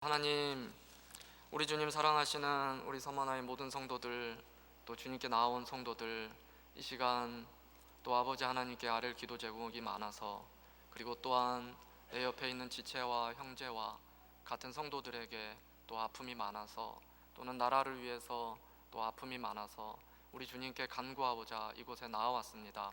하나님, 우리 주님 사랑하시는 우리 서머나의 모든 성도들, 또 주님께 나온 성도들, 이 시간 또 아버지 하나님께 아랠 기도 제목이 많아서, 그리고 또한 내 옆에 있는 지체와 형제와 같은 성도들에게 또 아픔이 많아서, 또는 나라를 위해서 또 아픔이 많아서 우리 주님께 간구하고자 이곳에 나와왔습니다.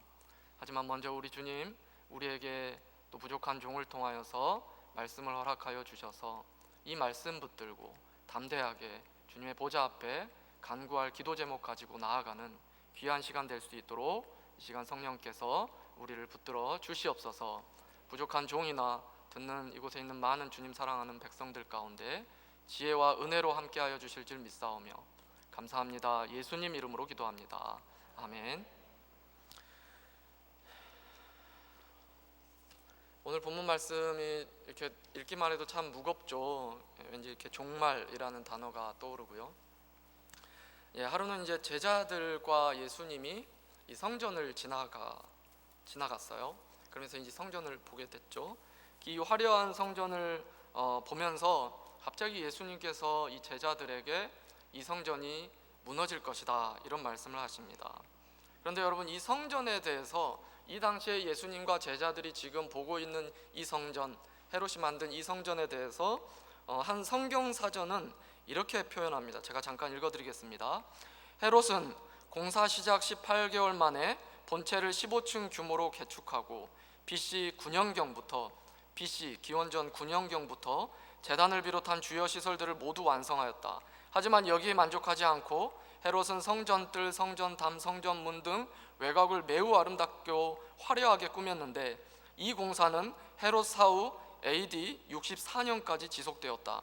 하지만 먼저 우리 주님, 우리에게 또 부족한 종을 통하여서 말씀을 허락하여 주셔서 이 말씀 붙들고 담대하게 주님의 보좌 앞에 간구할 기도 제목 가지고 나아가는 귀한 시간 될 수 있도록 이 시간 성령께서 우리를 붙들어 주시옵소서. 부족한 종이나 듣는 이곳에 있는 많은 주님 사랑하는 백성들 가운데 지혜와 은혜로 함께하여 주실 줄 믿사오며 감사합니다. 예수님 이름으로 기도합니다. 아멘. 오늘 본문 말씀이 이렇게 읽기만 해도 참 무겁죠. 왠지 이렇게 종말이라는 단어가 떠오르고요. 하루는 이제 제자들과 예수님이 이 성전을 지나갔어요. 그러면서 이제 성전을 보게 됐죠. 이 화려한 성전을 보면서 갑자기 예수님께서 이 제자들에게 이 성전이 무너질 것이다, 이런 말씀을 하십니다. 그런데 여러분, 이 성전에 대해서 이 당시에 예수님과 제자들이 지금 보고 있는 이 성전, 헤롯이 만든 이 성전에 대해서 한 성경사전은 이렇게 표현합니다. 제가 잠깐 읽어드리겠습니다. 헤롯은 공사 시작 18개월 만에 본체를 15층 규모로 개축하고 BC 9년경부터 BC 기원전 9년경부터 제단을 비롯한 주요 시설들을 모두 완성하였다. 하지만 여기에 만족하지 않고 헤롯은 성전뜰, 성전담, 성전문 등 외곽을 매우 아름답고 화려하게 꾸몄는데, 이 공사는 헤롯 사후 AD 64년까지 지속되었다.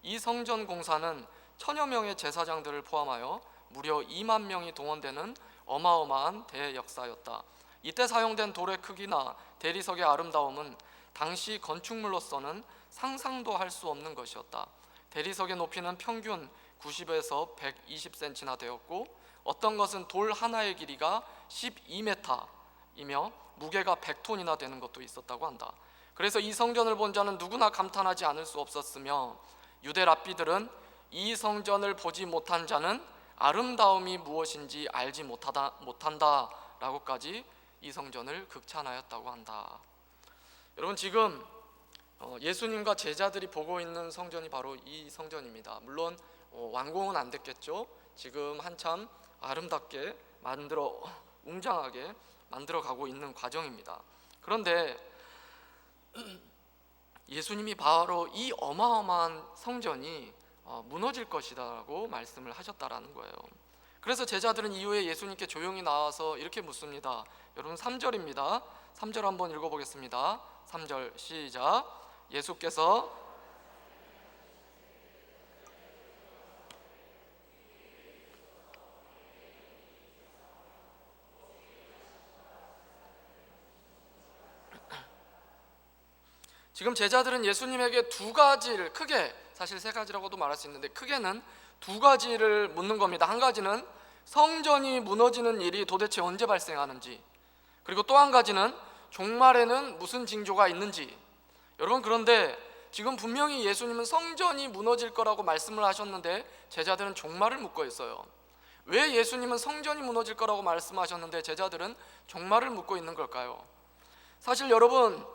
이 성전 공사는 천여 명의 제사장들을 포함하여 무려 2만 명이 동원되는 어마어마한 대역사였다. 이때 사용된 돌의 크기나 대리석의 아름다움은 당시 건축물로서는 상상도 할 수 없는 것이었다. 대리석의 높이는 평균 90에서 120cm나 되었고, 어떤 것은 돌 하나의 길이가 12m이며 무게가 100톤이나 되는 것도 있었다고 한다. 그래서 이 성전을 본 자는 누구나 감탄하지 않을 수 없었으며, 유대 랍비들은 이 성전을 보지 못한 자는 아름다움이 무엇인지 알지 못한다 라고까지 이 성전을 극찬하였다고 한다. 여러분, 지금 예수님과 제자들이 보고 있는 성전이 바로 이 성전입니다. 물론 완공은 안 됐겠죠. 지금 한참 아름답게 웅장하게 만들어가고 있는 과정입니다. 그런데 예수님이 바로 이 어마어마한 성전이 무너질 것이라고 말씀을 하셨다라는 거예요. 그래서 제자들은 이후에 예수님께 조용히 나와서 이렇게 묻습니다. 여러분, 3절입니다. 3절 한번 읽어보겠습니다. 3절 시작. 예수께서 지금 제자들은 예수님에게 두 가지를, 크게, 사실 세 가지라고도 말할 수 있는데 크게는 두 가지를 묻는 겁니다. 한 가지는 성전이 무너지는 일이 도대체 언제 발생하는지, 그리고 또 한 가지는 종말에는 무슨 징조가 있는지. 여러분, 그런데 지금 분명히 예수님은 성전이 무너질 거라고 말씀을 하셨는데 제자들은 종말을 묻고 있어요. 왜 예수님은 성전이 무너질 거라고 말씀하셨는데 제자들은 종말을 묻고 있는 걸까요? 사실 여러분,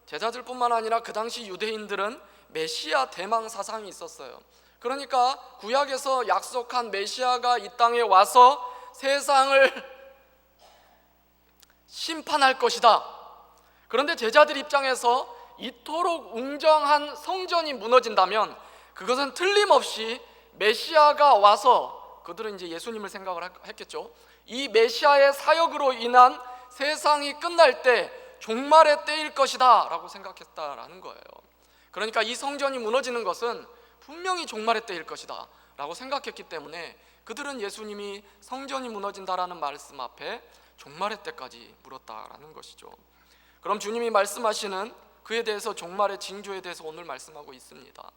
제자들뿐만 아니라 그 당시 유대인들은 메시아 대망 사상이 있었어요. 그러니까 구약에서 약속한 메시아가 이 땅에 와서 세상을 심판할 것이다. 그런데 제자들 입장에서 이토록 웅장한 성전이 무너진다면 그것은 틀림없이 메시아가 와서, 그들은 이제 예수님을 생각을 했겠죠. 이 메시아의 사역으로 인한 세상이 끝날 때 종말의 때일 것이다 라고 생각했다라는 거예요. 그러니까 이 성전이 무너지는 것은 분명히 종말의 때일 것이다 라고 생각했기 때문에 그들은 예수님이 성전이 무너진다라는 말씀 앞에 종말의 때까지 물었다라는 것이죠. 그럼 주님이 말씀하시는 그에 대해서, 종말의 징조에 대해서 오늘 말씀하고 있습니다.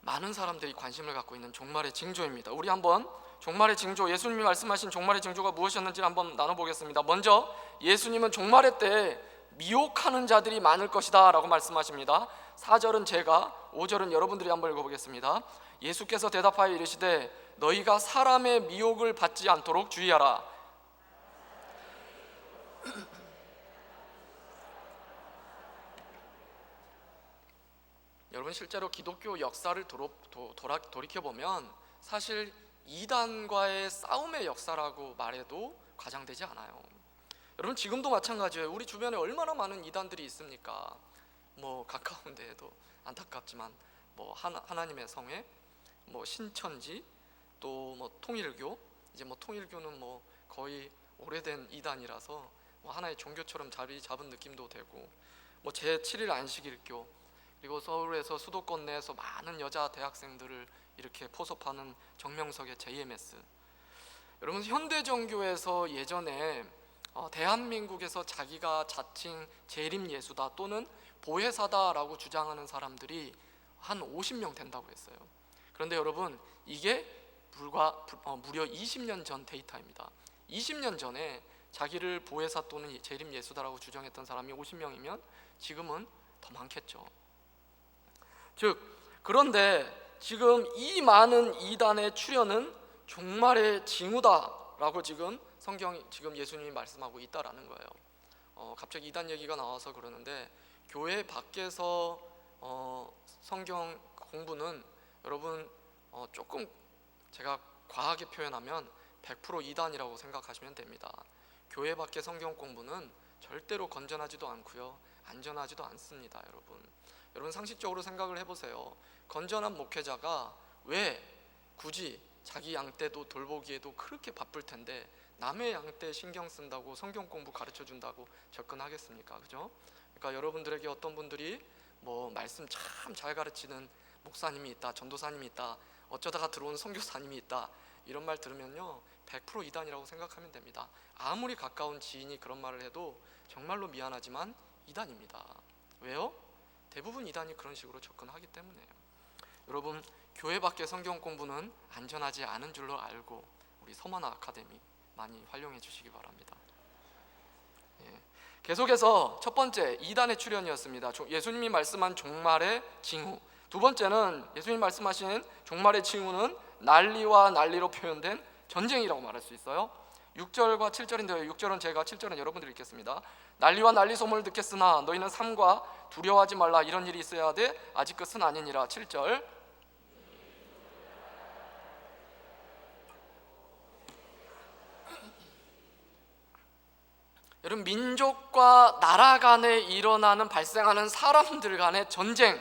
많은 사람들이 관심을 갖고 있는 종말의 징조입니다. 우리 한번 종말의 징조, 예수님이 말씀하신 종말의 징조가 무엇이었는지 한번 나눠보겠습니다. 먼저 예수님은 종말의 때에 미혹하는 자들이 많을 것이다 라고 말씀하십니다. 4절은 제가, 5절은 여러분들이 한번 읽어보겠습니다. 예수께서 대답하여 이르시되 너희가 사람의 미혹을 받지 않도록 주의하라. 여러분, 실제로 기독교 역사를 돌이켜보면 사실 이단과의 싸움의 역사라고 말해도 과장되지 않아요. 여러분, 지금도 마찬가지예요. 우리 주변에 얼마나 많은 이단들이 있습니까? 뭐 가까운 데에도 안타깝지만 뭐 하나님의 성회, 뭐 신천지, 또 뭐 통일교, 이제 뭐 통일교는 뭐 거의 오래된 이단이라서 뭐 하나의 종교처럼 자리 잡은 느낌도 되고, 뭐 제7일 안식일교, 그리고 서울에서 수도권 내에서 많은 여자 대학생들을 이렇게 포섭하는 정명석의 JMS. 여러분, 현대정교에서 예전에 대한민국에서 자기가 자칭 재림예수다 또는 보혜사다라고 주장하는 사람들이 한 50명 된다고 했어요. 그런데 여러분, 이게 무려 20년 전 데이터입니다. 20년 전에 자기를 보혜사 또는 재림예수다라고 주장했던 사람이 50명이면 지금은 더 많겠죠. 즉, 그런데 지금 이 많은 이단의 출현은 종말의 징후다라고 지금 성경이, 지금 예수님이 말씀하고 있다라는 거예요. 갑자기 이단 얘기가 나와서 그러는데, 교회 밖에서 성경 공부는 여러분 조금 제가 과하게 표현하면 100% 이단이라고 생각하시면 됩니다. 교회 밖의 성경 공부는 절대로 건전하지도 않고요, 안전하지도 않습니다. 여러분 상식적으로 생각을 해보세요. 건전한 목회자가 왜 굳이 자기 양떼도 돌보기에도 그렇게 바쁠 텐데 남의 양떼 신경 쓴다고 성경 공부 가르쳐 준다고 접근하겠습니까? 그죠? 그러니까 여러분들에게 어떤 분들이 뭐 말씀 참 잘 가르치는 목사님이 있다, 전도사님이 있다, 어쩌다가 들어온 선교사님이 있다, 이런 말 들으면요 100% 이단이라고 생각하면 됩니다. 아무리 가까운 지인이 그런 말을 해도 정말로 미안하지만 이단입니다. 왜요? 대부분 이단이 그런 식으로 접근하기 때문에요. 여러분, 교회 밖의 성경 공부는 안전하지 않은 줄로 알고 우리 서머나 아카데미 많이 활용해 주시기 바랍니다. 계속해서 첫 번째, 이단의 출현이었습니다. 예수님이 말씀한 종말의 징후. 두 번째는 예수님이 말씀하신 종말의 징후는 난리와 난리로 표현된 전쟁이라고 말할 수 있어요. 6절과 7절인데요 6절은 제가, 7절은 여러분들이 읽겠습니다. 난리와 난리 소문을 듣겠으나 너희는 삼가 두려워하지 말라. 이런 일이 있어야 돼. 아직 끝은 아니니라. 7절. 여러분, 민족과 나라 간에 일어나는 발생하는 사람들 간의 전쟁,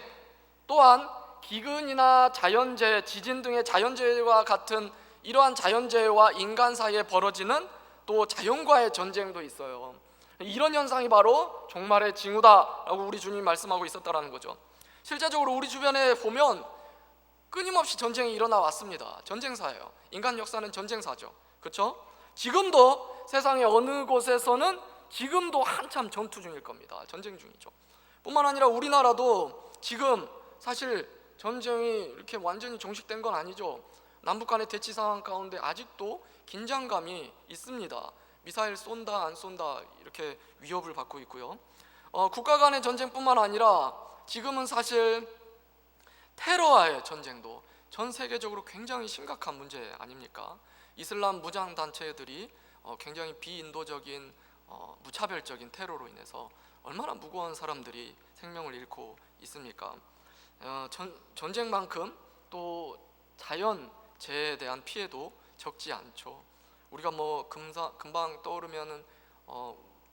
또한 기근이나 자연재해, 지진 등의 자연재해와 같은 이러한 자연재해와 인간 사이에 벌어지는 또 자연과의 전쟁도 있어요. 이런 현상이 바로 종말의 징후다라고 우리 주님이 말씀하고 있었다라는 거죠. 실제적으로 우리 주변에 보면 끊임없이 전쟁이 일어나 왔습니다. 전쟁사예요. 인간 역사는 전쟁사죠. 그렇죠? 지금도 세상의 어느 곳에서는 지금도 한참 전투 중일 겁니다. 전쟁 중이죠. 뿐만 아니라 우리나라도 지금 사실 전쟁이 이렇게 완전히 종식된 건 아니죠. 남북 간의 대치 상황 가운데 아직도 긴장감이 있습니다. 미사일 쏜다 안 쏜다 이렇게 위협을 받고 있고요. 국가 간의 전쟁뿐만 아니라 지금은 사실 테러와의 전쟁도 전 세계적으로 굉장히 심각한 문제 아닙니까? 이슬람 무장 단체들이 굉장히 비인도적인 무차별적인 테러로 인해서 얼마나 무고한 사람들이 생명을 잃고 있습니까? 전쟁만큼 또 자연재해에 대한 피해도 적지 않죠. 우리가 뭐 금방 떠오르면은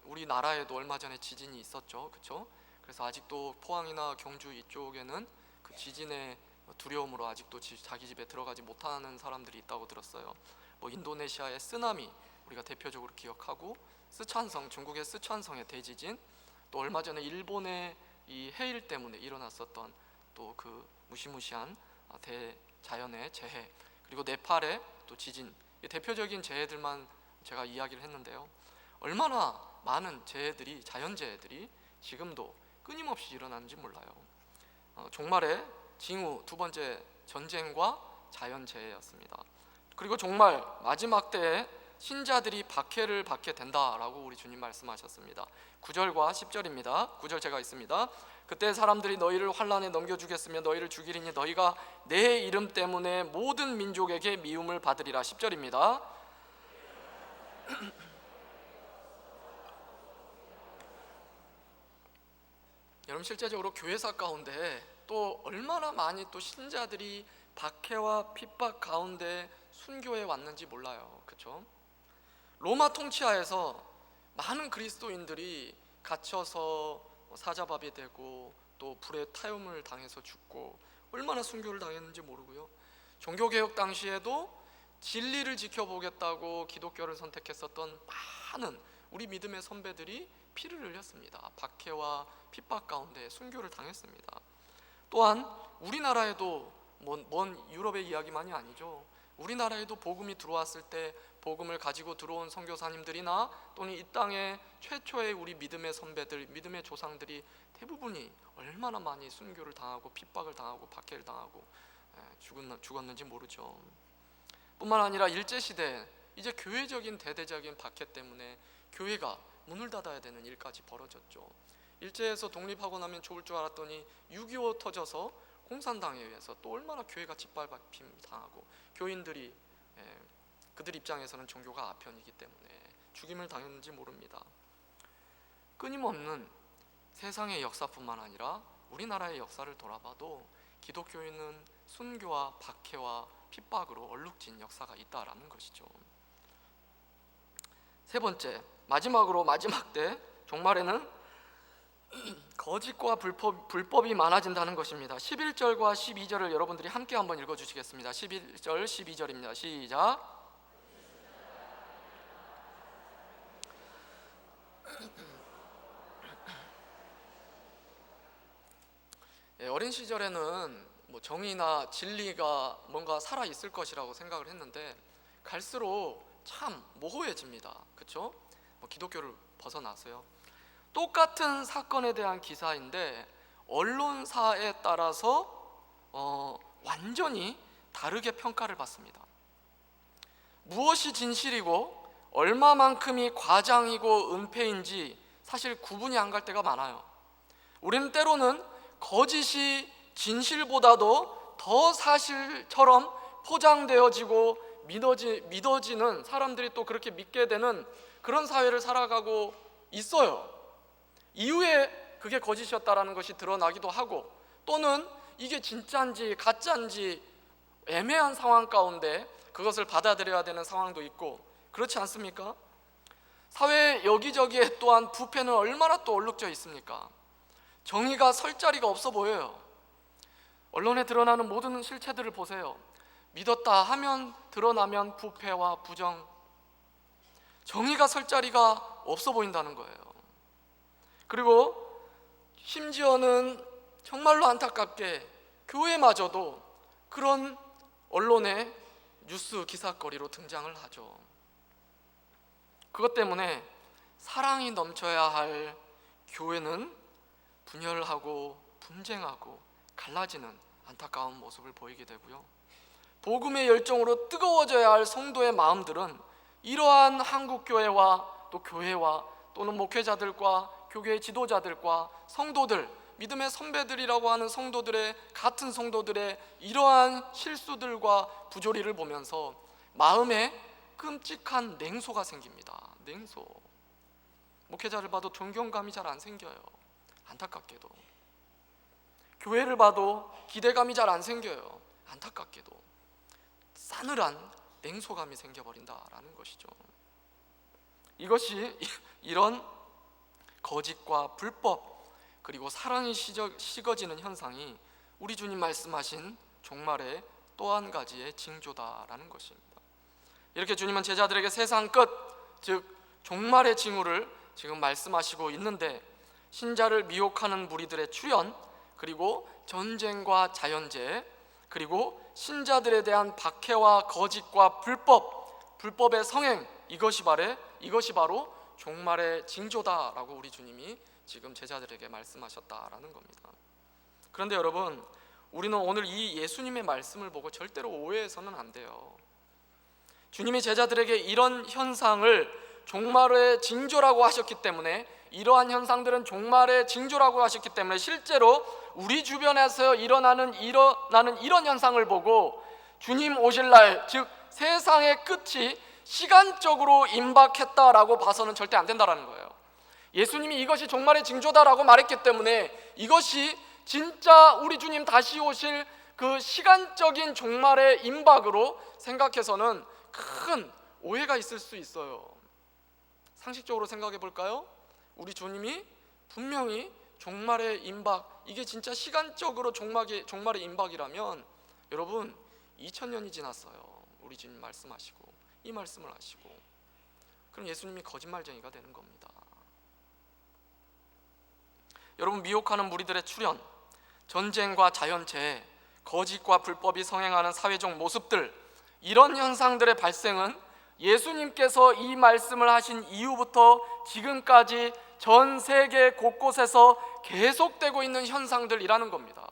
우리나라에도 얼마 전에 지진이 있었죠, 그렇죠? 그래서 아직도 포항이나 경주 이쪽에는 그 지진의 두려움으로 아직도 자기 집에 들어가지 못하는 사람들이 있다고 들었어요. 뭐 인도네시아의 쓰나미 우리가 대표적으로 기억하고, 스촨성, 중국의 스촨성의 대지진, 또 얼마 전에 일본의 이 해일 때문에 일어났었던 또 그 무시무시한 대자연의 재해, 그리고 네팔의 또 지진, 대표적인 재해들만 제가 이야기를 했는데요. 얼마나 많은 재해들이, 자연재해들이 지금도 끊임없이 일어나는지 몰라요. 종말의 징후 두 번째, 전쟁과 자연재해였습니다. 그리고 종말 마지막 때에 신자들이 박해를 받게 된다라고 우리 주님 말씀하셨습니다. 9절과 10절입니다. 9절 제가 있습니다. 그때 사람들이 너희를 환난에 넘겨주겠으며 너희를 죽이리니 너희가 내 이름 때문에 모든 민족에게 미움을 받으리라. 10절입니다. 여러분, 실제적으로 교회사 가운데 또 얼마나 많이 또 신자들이 박해와 핍박 가운데 순교해 왔는지 몰라요. 그렇죠? 로마 통치하에서 많은 그리스도인들이 갇혀서 사자밥이 되고 또 불에 타염을 당해서 죽고 얼마나 순교를 당했는지 모르고요. 종교개혁 당시에도 진리를 지켜보겠다고 기독교를 선택했었던 많은 우리 믿음의 선배들이 피를 흘렸습니다. 박해와 핍박 가운데 순교를 당했습니다. 또한 우리나라에도 먼 유럽의 이야기만이 아니죠. 우리나라에도 복음이 들어왔을 때 복음을 가지고 들어온 선교사님들이나 또는 이 땅의 최초의 우리 믿음의 선배들, 믿음의 조상들이 대부분이 얼마나 많이 순교를 당하고 핍박을 당하고 박해를 당하고 죽었는지 모르죠. 뿐만 아니라 일제시대 이제 교회적인 대대적인 박해 때문에 교회가 문을 닫아야 되는 일까지 벌어졌죠. 일제에서 독립하고 나면 좋을 줄 알았더니 6.25 터져서 공산당에 의해서 또 얼마나 교회가 짓밟힘 당하고 교인들이 그들 입장에서는 종교가 아편이기 때문에 죽임을 당했는지 모릅니다. 끊임없는 세상의 역사뿐만 아니라 우리나라의 역사를 돌아봐도 기독교인은 순교와 박해와 핍박으로 얼룩진 역사가 있다라는 것이죠. 세 번째, 마지막으로 마지막 때 종말에는 거짓과 불법이 많아진다는 것입니다. 11절과 12절을 여러분들이 함께 한번 읽어주시겠습니다. 11절, 12절입니다. 시작. 어린 시절에는 정의나 진리가 뭔가 살아있을 것이라고 생각을 했는데 갈수록 참 모호해집니다. 그렇죠? 기독교를 벗어나서요. 똑같은 사건에 대한 기사인데 언론사에 따라서 완전히 다르게 평가를 받습니다. 무엇이 진실이고 얼마만큼이 과장이고 은폐인지 사실 구분이 안 갈 때가 많아요. 우리는 때로는 거짓이 진실보다도 더 사실처럼 포장되어지고 믿어지는 사람들이 또 그렇게 믿게 되는 그런 사회를 살아가고 있어요. 이후에 그게 거짓이었다라는 것이 드러나기도 하고 또는 이게 진짜인지 가짜인지 애매한 상황 가운데 그것을 받아들여야 되는 상황도 있고 그렇지 않습니까? 사회 여기저기에 또한 부패는 얼마나 또 얼룩져 있습니까? 정의가 설 자리가 없어 보여요. 언론에 드러나는 모든 실체들을 보세요. 믿었다 하면 드러나면 부패와 부정, 정의가 설 자리가 없어 보인다는 거예요. 그리고 심지어는 정말로 안타깝게 교회마저도 그런 언론의 뉴스 기사거리로 등장을 하죠. 그것 때문에 사랑이 넘쳐야 할 교회는 분열하고 분쟁하고 갈라지는 안타까운 모습을 보이게 되고요. 복음의 열정으로 뜨거워져야 할 성도의 마음들은 이러한 한국교회와 또 교회와 또는 목회자들과 교계의 지도자들과 성도들, 믿음의 선배들이라고 하는 성도들의 같은 성도들의 이러한 실수들과 부조리를 보면서 마음에 끔찍한 냉소가 생깁니다. 냉소. 목회자를 봐도 존경감이 잘 안 생겨요. 안타깝게도. 교회를 봐도 기대감이 잘 안 생겨요. 안타깝게도. 싸늘한 냉소감이 생겨버린다라는 것이죠. 이것이 이런 거짓과 불법 그리고 사랑이 식어지는 현상이 우리 주님 말씀하신 종말의 또 한 가지의 징조다라는 것입니다. 이렇게 주님은 제자들에게 세상 끝, 즉 종말의 징후를 지금 말씀하시고 있는데 신자를 미혹하는 무리들의 출현, 그리고 전쟁과 자연재해, 그리고 신자들에 대한 박해와 거짓과 불법의 성행, 이것이 바로 종말의 징조다라고 우리 주님이 지금 제자들에게 말씀하셨다라는 겁니다. 그런데 여러분, 우리는 오늘 이 예수님의 말씀을 보고 절대로 오해해서는 안 돼요. 주님이 제자들에게 이런 현상을 종말의 징조라고 하셨기 때문에, 이러한 현상들은 종말의 징조라고 하셨기 때문에 실제로 우리 주변에서 일어나는 이런 현상을 보고 주님 오실 날, 즉 세상의 끝이 시간적으로 임박했다라고 봐서는 절대 안 된다라는 거예요. 예수님이 이것이 종말의 징조다라고 말했기 때문에 이것이 진짜 우리 주님 다시 오실 그 시간적인 종말의 임박으로 생각해서는 큰 오해가 있을 수 있어요. 상식적으로 생각해 볼까요? 우리 주님이 분명히 종말의 임박, 이게 진짜 시간적으로 종말의 임박이라면 여러분 2000년이 지났어요. 우리 주님 말씀하시고 이 말씀을 하시고, 그럼 예수님이 거짓말쟁이가 되는 겁니다. 여러분, 미혹하는 무리들의 출현, 전쟁과 자연재해, 거짓과 불법이 성행하는 사회적 모습들, 이런 현상들의 발생은 예수님께서 이 말씀을 하신 이후부터 지금까지 전 세계 곳곳에서 계속되고 있는 현상들이라는 겁니다.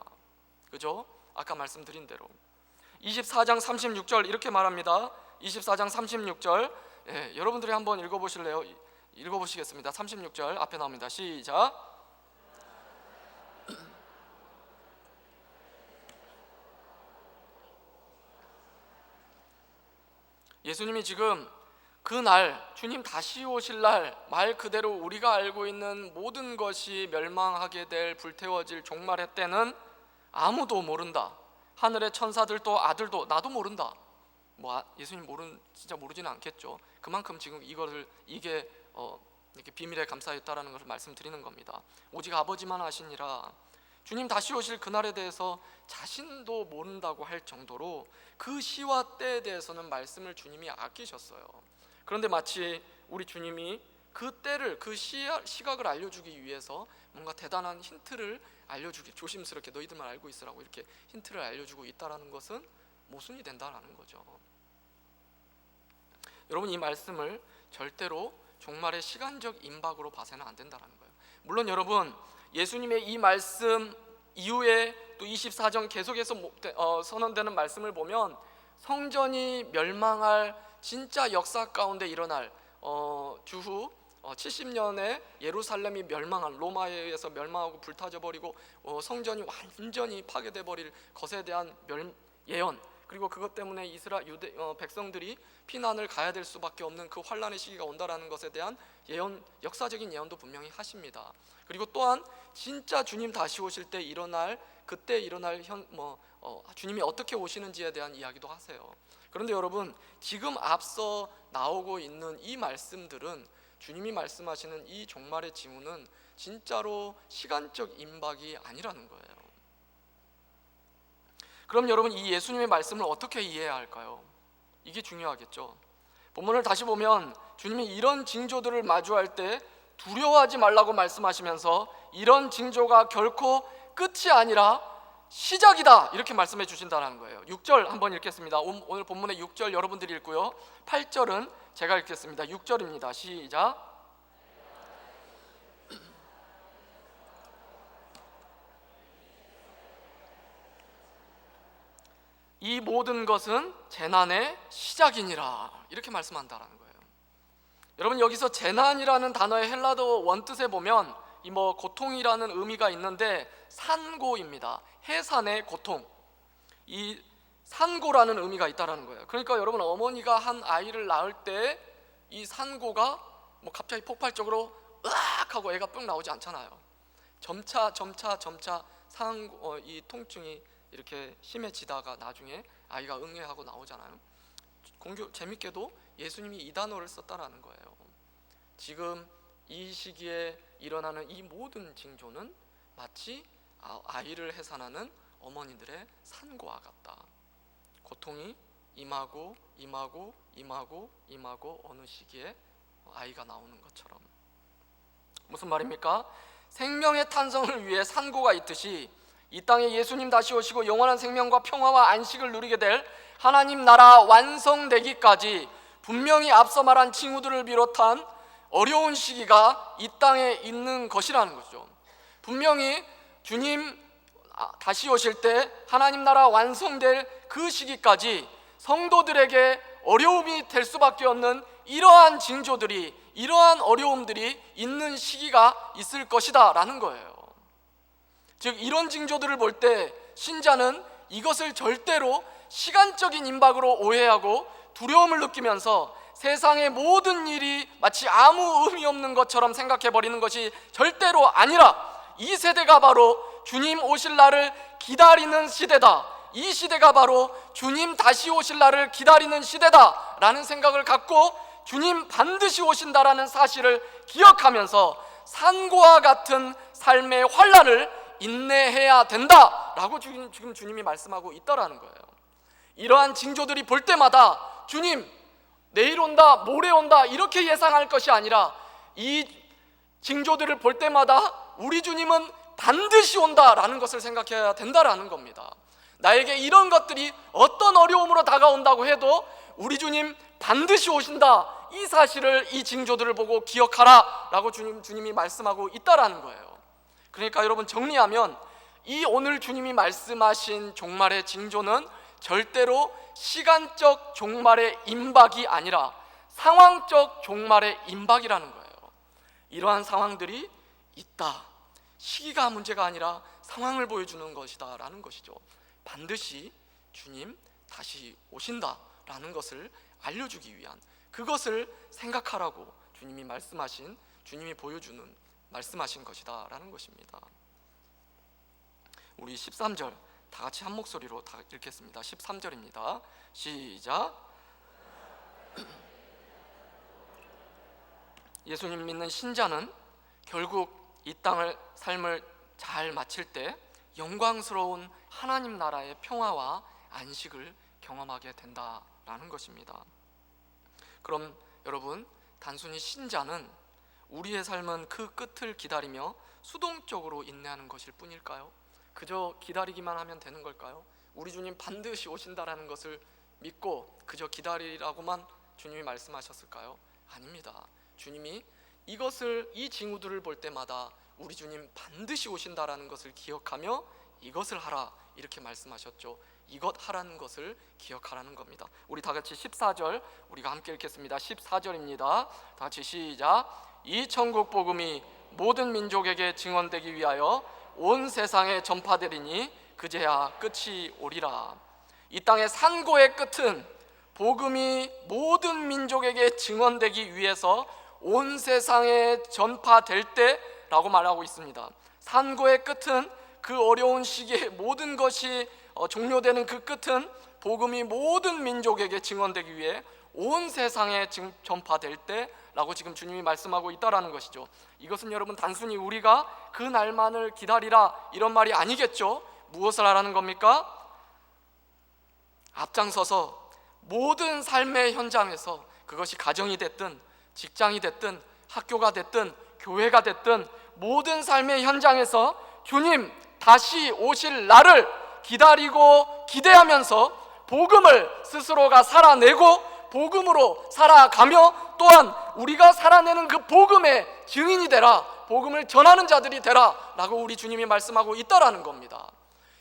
그죠? 아까 말씀드린 대로 24장 36절 이렇게 말합니다. 24장 36절, 여러분들이 한번 읽어보실래요? 읽어보시겠습니다. 36절 앞에 나옵니다. 시작. 예수님이 지금 그날, 주님 다시 오실 날, 말 그대로 우리가 알고 있는 모든 것이 멸망하게 될, 불태워질 종말의 때는 아무도 모른다. 하늘의 천사들도 아들도 나도 모른다. 예수님 진짜 모르지는 않겠죠. 그만큼 지금 이게 이렇게 비밀에 감싸있다라는 것을 말씀드리는 겁니다. 오직 아버지만 아시니라. 주님 다시 오실 그날에 대해서 자신도 모른다고 할 정도로 그 시와 때에 대해서는 말씀을 주님이 아끼셨어요. 그런데 마치 우리 주님이 그 때를, 그 시각을 알려주기 위해서 뭔가 대단한 힌트를 알려주기, 조심스럽게 너희들만 알고 있으라고 이렇게 힌트를 알려주고 있다는 것은 모순이 된다는 거죠. 여러분, 이 말씀을 절대로 종말의 시간적 임박으로 봐서는 안 된다는 거예요. 물론 여러분, 예수님의 이 말씀 이후에 또 24장 계속해서 선언되는 말씀을 보면 성전이 멸망할 진짜 역사 가운데 일어날 주후 70년에 예루살렘이 멸망한, 로마에 의해서 멸망하고 불타져 버리고 성전이 완전히 파괴돼 버릴 것에 대한 예언, 그리고 그것 때문에 백성들이 피난을 가야 될 수밖에 없는 그 환란의 시기가 온다라는 것에 대한 예언, 역사적인 예언도 분명히 하십니다. 그리고 또한 진짜 주님 다시 오실 때 그때 일어날 주님이 어떻게 오시는지에 대한 이야기도 하세요. 그런데 여러분, 지금 앞서 나오고 있는 이 말씀들은, 주님이 말씀하시는 이 종말의 징후는 진짜로 시간적 임박이 아니라는 거예요. 그럼 여러분, 이 예수님의 말씀을 어떻게 이해해야 할까요? 이게 중요하겠죠. 본문을 다시 보면 주님이 이런 징조들을 마주할 때 두려워하지 말라고 말씀하시면서 이런 징조가 결코 끝이 아니라 시작이다, 이렇게 말씀해 주신다는 거예요. 6절 한번 읽겠습니다. 오늘 본문의 6절 여러분들이 읽고요, 8절은 제가 읽겠습니다. 6절입니다. 시작. 이 모든 것은 재난의 시작이니라, 이렇게 말씀한다는 거예요. 여러분, 여기서 재난이라는 단어의 헬라어 원뜻에 보면 고통이라는 의미가 있는데 산고입니다. 해산의 고통, 이 산고라는 의미가 있다는 거예요. 그러니까 여러분, 어머니가 한 아이를 낳을 때 이 산고가 갑자기 폭발적으로 으악 하고 애가 뿅 나오지 않잖아요. 점차 이 통증이 이렇게 심해지다가 나중에 아이가 응애하고 나오잖아요. 재밌게도 예수님이 이 단어를 썼다라는 거예요. 지금 이 시기에 일어나는 이 모든 징조는 마치 아이를 해산하는 어머니들의 산고와 같다. 고통이 임하고 어느 시기에 아이가 나오는 것처럼. 무슨 말입니까? 생명의 탄생을 위해 산고가 있듯이 이 땅에 예수님 다시 오시고 영원한 생명과 평화와 안식을 누리게 될 하나님 나라 완성되기까지 분명히 앞서 말한 징후들을 비롯한 어려운 시기가 이 땅에 있는 것이라는 거죠. 분명히 주님 다시 오실 때 하나님 나라 완성될 그 시기까지 성도들에게 어려움이 될 수밖에 없는 이러한 징조들이, 이러한 어려움들이 있는 시기가 있을 것이다 라는 거예요. 즉 이런 징조들을 볼 때 신자는 이것을 절대로 시간적인 임박으로 오해하고 두려움을 느끼면서 세상의 모든 일이 마치 아무 의미 없는 것처럼 생각해버리는 것이 절대로 아니라, 이 세대가 바로 주님 오실 날을 기다리는 시대다, 이 시대가 바로 주님 다시 오실 날을 기다리는 시대다 라는 생각을 갖고 주님 반드시 오신다라는 사실을 기억하면서 산고와 같은 삶의 환난을 인내해야 된다라고 지금 주님이 말씀하고 있다라는 거예요. 이러한 징조들이 볼 때마다 주님 내일 온다, 모레 온다 이렇게 예상할 것이 아니라, 이 징조들을 볼 때마다 우리 주님은 반드시 온다라는 것을 생각해야 된다라는 겁니다. 나에게 이런 것들이 어떤 어려움으로 다가온다고 해도 우리 주님 반드시 오신다, 이 사실을, 이 징조들을 보고 기억하라 라고 주님이 말씀하고 있다라는 거예요. 그러니까 여러분 정리하면, 이 오늘 주님이 말씀하신 종말의 징조는 절대로 시간적 종말의 임박이 아니라 상황적 종말의 임박이라는 거예요. 이러한 상황들이 있다, 시기가 문제가 아니라 상황을 보여주는 것이다 라는 것이죠. 반드시 주님 다시 오신다라는 것을 알려주기 위한, 그것을 생각하라고 주님이 말씀하신, 주님이 보여주는, 말씀하신 것이다 라는 것입니다. 우리 13절 다 같이 한 목소리로 다 읽겠습니다. 13절입니다. 시작. 예수님 믿는 신자는 결국 이 땅을, 삶을 잘 마칠 때 영광스러운 하나님 나라의 평화와 안식을 경험하게 된다라는 것입니다. 그럼 여러분, 단순히 신자는 우리의 삶은 그 끝을 기다리며 수동적으로 인내하는 것일 뿐일까요? 그저 기다리기만 하면 되는 걸까요? 우리 주님 반드시 오신다라는 것을 믿고 그저 기다리라고만 주님이 말씀하셨을까요? 아닙니다. 주님이 이것을, 이 징후들을 볼 때마다 우리 주님 반드시 오신다라는 것을 기억하며 이것을 하라 이렇게 말씀하셨죠. 이것 하라는 것을 기억하라는 겁니다. 우리 다 같이 14절 우리가 함께 읽겠습니다. 14절입니다. 다 같이 시작. 이 천국 복음이 모든 민족에게 증언되기 위하여 온 세상에 전파되리니 그제야 끝이 오리라. 이 땅의 산고의 끝은 복음이 모든 민족에게 증언되기 위해서 온 세상에 전파될 때라고 말하고 있습니다. 산고의 끝은, 그 어려운 시기에 모든 것이 종료되는 그 끝은 복음이 모든 민족에게 증언되기 위해 온 세상에 전파될 때라고 지금 주님이 말씀하고 있다라는 것이죠. 이것은 여러분 단순히 우리가 그 날만을 기다리라 이런 말이 아니겠죠. 무엇을 하라는 겁니까? 앞장서서 모든 삶의 현장에서, 그것이 가정이 됐든 직장이 됐든 학교가 됐든 교회가 됐든 모든 삶의 현장에서 주님 다시 오실 날을 기다리고 기대하면서 복음을 스스로가 살아내고 복음으로 살아가며, 또한 우리가 살아내는 그 복음의 증인이 되라, 복음을 전하는 자들이 되라 라고 우리 주님이 말씀하고 있다라는 겁니다.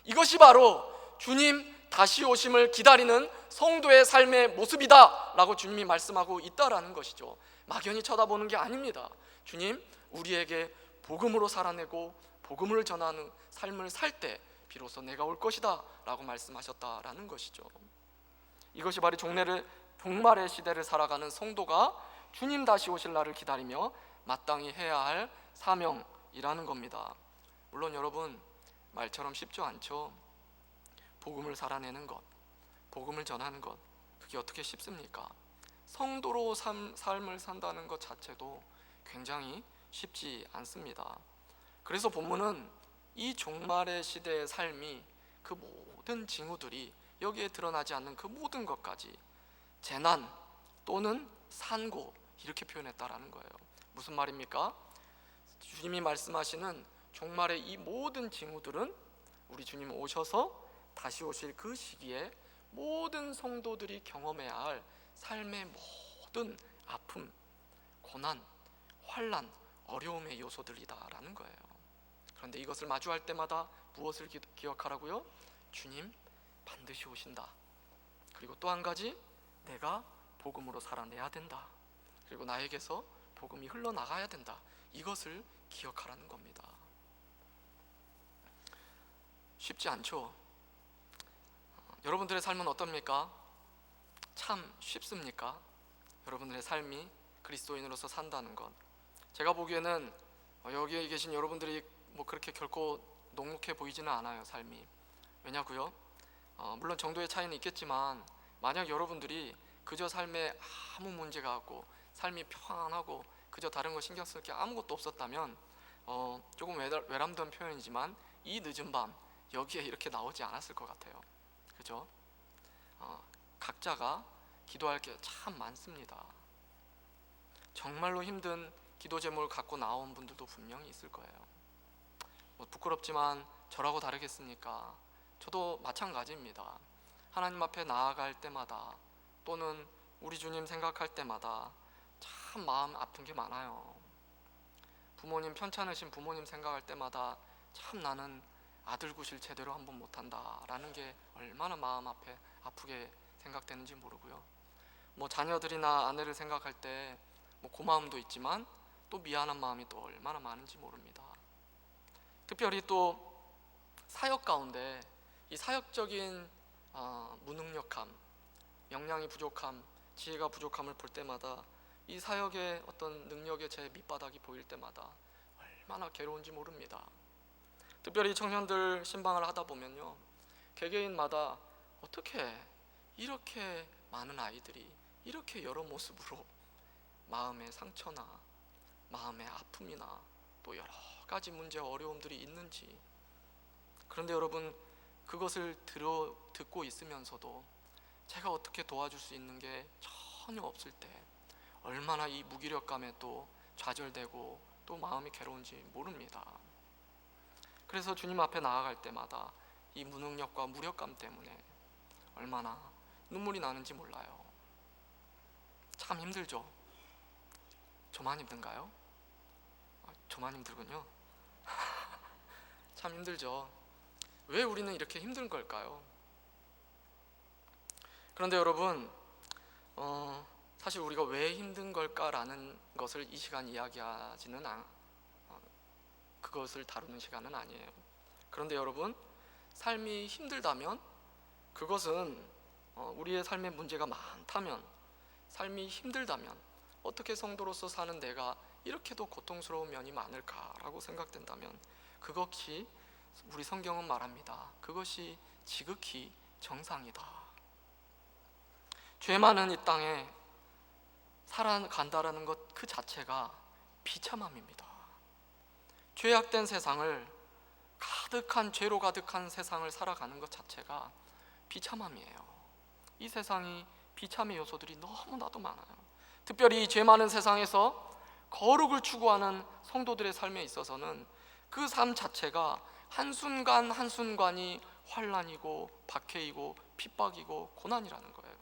이것이 바로 주님 다시 오심을 기다리는 성도의 삶의 모습이다 라고 주님이 말씀하고 있다라는 것이죠. 막연히 쳐다보는 게 아닙니다. 주님 우리에게 복음으로 살아내고 복음을 전하는 삶을 살 때 비로소 내가 올 것이다 라고 말씀하셨다라는 것이죠. 이것이 바로 종말의 시대를 살아가는 성도가 주님 다시 오실 날을 기다리며 마땅히 해야 할 사명이라는 겁니다. 물론 여러분, 말처럼 쉽지 않죠. 복음을 살아내는 것, 복음을 전하는 것, 그게 어떻게 쉽습니까? 성도로 삶을 산다는 것 자체도 굉장히 쉽지 않습니다. 그래서 본문은 이 종말의 시대의 삶이, 그 모든 징후들이, 여기에 드러나지 않는 그 모든 것까지 재난 또는 산고 이렇게 표현했다라는 거예요. 무슨 말입니까? 주님이 말씀하시는 종말의 이 모든 징후들은 우리 주님 오셔서 다시 오실 그 시기에 모든 성도들이 경험해야 할 삶의 모든 아픔, 고난, 환난, 어려움의 요소들이다라는 거예요. 그런데 이것을 마주할 때마다 무엇을 기억하라고요? 주님 반드시 오신다. 그리고 또 한 가지, 내가 복음으로 살아내야 된다. 그리고 나에게서 복음이 흘러나가야 된다. 이것을 기억하라는 겁니다. 쉽지 않죠? 여러분들의 삶은 어떻습니까? 참 쉽습니까? 여러분들의 삶이 그리스도인으로서 산다는 것, 제가 보기에는 여기에 계신 여러분들이 뭐 그렇게 결코 녹록해 보이지는 않아요. 삶이. 왜냐고요? 물론 정도의 차이는 있겠지만 만약 여러분들이 그저 삶에 아무 문제가 없고 삶이 평안하고 그저 다른 거 신경 쓸 게 아무것도 없었다면 조금 외람된 표현이지만 이 늦은 밤 여기에 이렇게 나오지 않았을 것 같아요. 그죠? 각자가 기도할 게 참 많습니다. 정말로 힘든 기도 제목을 갖고 나온 분들도 분명히 있을 거예요. 뭐 부끄럽지만 저라고 다르겠습니까? 저도 마찬가지입니다. 하나님 앞에 나아갈 때마다 또는 우리 주님 생각할 때마다 참 마음 아픈 게 많아요. 부모님 편찮으신 부모님 생각할 때마다 참 나는 아들 구실 제대로 한번 못한다 라는 게 얼마나 마음 앞에 아프게 생각되는지 모르고요. 뭐 자녀들이나 아내를 생각할 때 뭐 고마움도 있지만 또 미안한 마음이 또 얼마나 많은지 모릅니다. 특별히 또 사역 가운데 이 사역적인 무능력함, 역량이 부족함, 지혜가 부족함을 볼 때마다 이 사역의 어떤 능력의 제 밑바닥이 보일 때마다 얼마나 괴로운지 모릅니다. 특별히 청년들 신방을 하다 보면요, 개개인마다 어떻게 이렇게 많은 아이들이 이렇게 여러 모습으로 마음의 상처나 마음의 아픔이나 또 여러 가지 문제 어려움들이 있는지, 그런데 여러분 그것을 듣고 있으면서도 제가 어떻게 도와줄 수 있는 게 전혀 없을 때 얼마나 이 무기력감에 또 좌절되고 또 마음이 괴로운지 모릅니다. 그래서 주님 앞에 나아갈 때마다 이 무능력과 무력감 때문에 얼마나 눈물이 나는지 몰라요. 참 힘들죠? 저만 힘든가요? 저만 힘들군요. 참 힘들죠. 왜 우리는 이렇게 힘든 걸까요? 그런데 여러분, 사실 우리가 왜 힘든 걸까라는 것을 이 시간 이야기하지는 그것을 다루는 시간은 아니에요. 그런데 여러분, 삶이 힘들다면, 그것은 우리의 삶에 문제가 많다면, 삶이 힘들다면 어떻게 성도로서 사는 내가 이렇게도 고통스러운 면이 많을까라고 생각된다면 그것이 우리 성경은 말합니다. 그것이 지극히 정상이다. 죄 많은 이 땅에 살아간다라는 것 그 자체가 비참함입니다. 죄악된 세상을, 가득한 죄로 가득한 세상을 살아가는 것 자체가 비참함이에요. 이 세상이 비참의 요소들이 너무나도 많아요. 특별히 죄 많은 세상에서 거룩을 추구하는 성도들의 삶에 있어서는 그 삶 자체가 한순간 한순간이 환난이고 박해이고 핍박이고 고난이라는 거예요.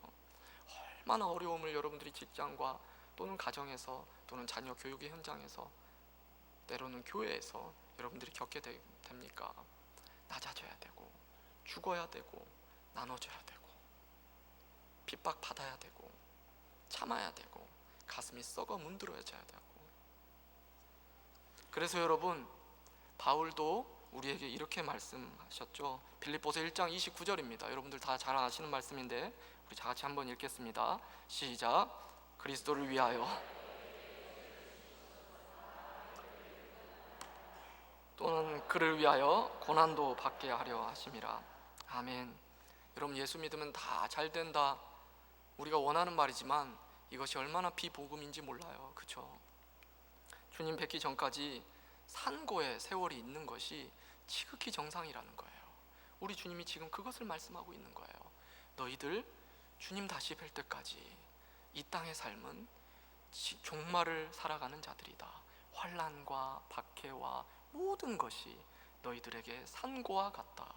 얼마나 어려움을 여러분들이 직장과 또는 가정에서 또는 자녀 교육의 현장에서 때로는 교회에서 여러분들이 겪게 됩니까? 낮아져야 되고 죽어야 되고 나눠져야 되고 핍박받아야 되고 참아야 되고 가슴이 썩어 문드러져야 되고. 그래서 여러분, 바울도 우리에게 이렇게 말씀하셨죠. 빌립보서 1장 29절입니다. 여러분들 다 잘 아시는 말씀인데 우리 다 같이 한번 읽겠습니다. 시작. 그리스도를 위하여 또는 그를 위하여 고난도 받게 하려 하심이라. 아멘. 여러분, 예수 믿으면 다 잘 된다, 우리가 원하는 말이지만 이것이 얼마나 비복음인지 몰라요. 그렇죠? 주님 뵙기 전까지 산고의 세월이 있는 것이 지극히 정상이라는 거예요. 우리 주님이 지금 그것을 말씀하고 있는 거예요. 너희들 주님 다시 뵐 때까지 이 땅의 삶은 종말을 살아가는 자들이다. 환난과 박해와 모든 것이 너희들에게 산고와 같다.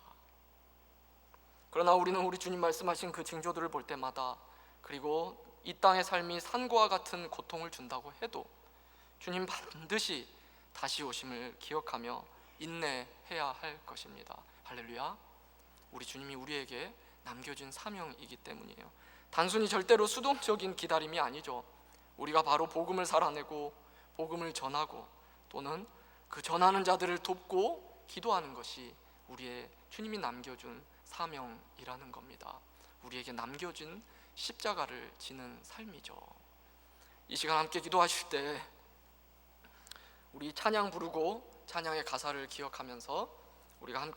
그러나 우리는 우리 주님 말씀하신 그 징조들을 볼 때마다, 그리고 이 땅의 삶이 산고와 같은 고통을 준다고 해도 주님 반드시 다시 오심을 기억하며 인내해야 할 것입니다. 할렐루야. 우리 주님이 우리에게 남겨준 사명이기 때문이에요. 단순히 절대로 수동적인 기다림이 아니죠. 우리가 바로 복음을 살아내고 복음을 전하고 또는 그 전하는 자들을 돕고 기도하는 것이 우리의 주님이 남겨준 사명이라는 겁니다. 우리에게 남겨진 십자가를 지는 삶이죠. 이 시간 함께 기도하실 때 우리 찬양 부르고 찬양의 가사를 기억하면서 우리가 함께